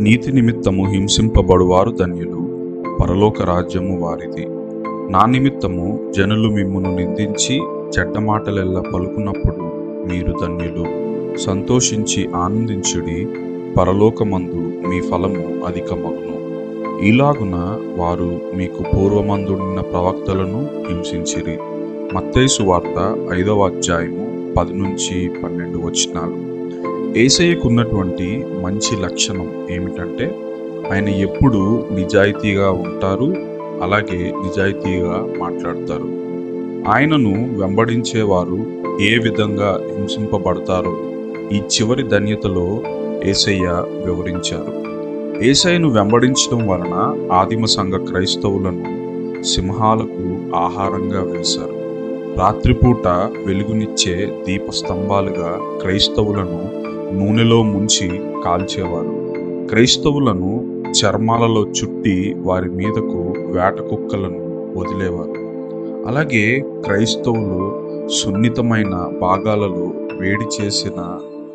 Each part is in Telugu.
నీతి నిమిత్తము హింసింపబడువారు ధన్యులు, పరలోక రాజ్యము వారిది. నా నిమిత్తము జనులు మిమ్మును నిందించి చెడ్డ మాటలెల్లా పలుకున్నప్పుడు మీరు ధన్యులు. సంతోషించి ఆనందించుడి, పరలోకమందు మీ ఫలము అధికమగును. ఇలాగున వారు మీకు పూర్వమందున్న ప్రవక్తలను హింసించిరి. మత్తయి సువార్త 5వ అధ్యాయము 10-12 వచనాలు. యేసయ్యకున్నటువంటి మంచి లక్షణం ఏమిటంటే ఆయన ఎప్పుడూ నిజాయితీగా ఉంటారు, అలాగే నిజాయితీగా మాట్లాడతారు. ఆయనను వెంబడించేవారు ఏ విధంగా హింసింపబడతారో ఈ చివరి ధన్యతలో యేసయ్య వివరించారు. యేసయ్యను వెంబడించడం వలన ఆదిమ సంఘ క్రైస్తవులను సింహాలకు ఆహారంగా వేశారు. రాత్రిపూట వెలుగునిచ్చే దీపస్తంభాలుగా క్రైస్తవులను నూనెలో ముంచి కాల్చేవారు. క్రైస్తవులను చర్మాలలో చుట్టి వారి మీదకు వేట కుక్కలను వదిలేవారు. అలాగే క్రైస్తవులు సున్నితమైన భాగాలలో వేడి చేసిన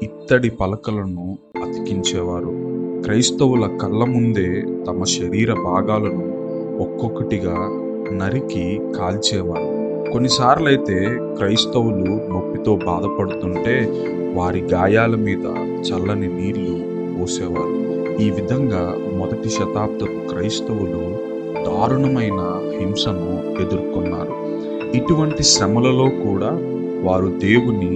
ఇత్తడి పలకలను అతికించేవారు. క్రైస్తవుల కళ్ళ ముందే తమ శరీర భాగాలను ఒక్కొక్కటిగా నరికి కాల్చేవారు. కొన్నిసార్లైతే క్రైస్తవులు నొప్పితో బాధపడుతుంటే వారి గాయాల మీద చల్లని నీళ్లు పోసేవారు. ఈ విధంగా మొదటి శతాబ్దపు క్రైస్తవులు దారుణమైన హింసను ఎదుర్కొన్నారు. ఇటువంటి శ్రమలలో కూడా వారు దేవుని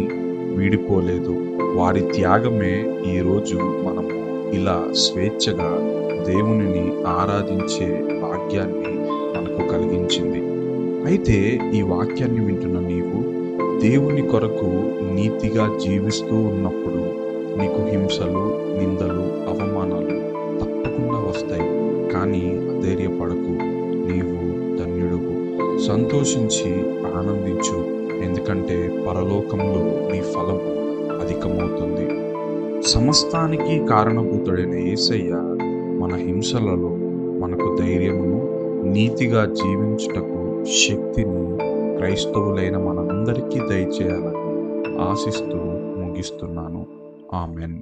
వీడిపోలేదు. వారి త్యాగమే ఈరోజు మనము ఇలా స్వేచ్ఛగా దేవునిని ఆరాధించే భాగ్యాన్ని మనకు కలిగించింది. అయితే ఈ వాక్యాన్ని వింటున్న నీవు దేవుని కొరకు నీతిగా జీవిస్తూ ఉన్నప్పుడు నీకు హింసలు, నిందలు, అవమానాలు తప్పకుండా వస్తాయి. కానీ అధైర్యపడకు, నీవు ధన్యుడవు. సంతోషించి ఆనందించు, ఎందుకంటే పరలోకంలో నీ ఫలము అధికమవుతుంది. సమస్తానికి కారణభూతుడైన యేసయ్య మన హింసలలో మనకు ధైర్యమును, నీతిగా జీవించుటకు శక్తిని క్రైస్తవులైన మనందరికీ దయచేయాలని ఆశిస్తూ ముగిస్తున్నాను. ఆమెన్.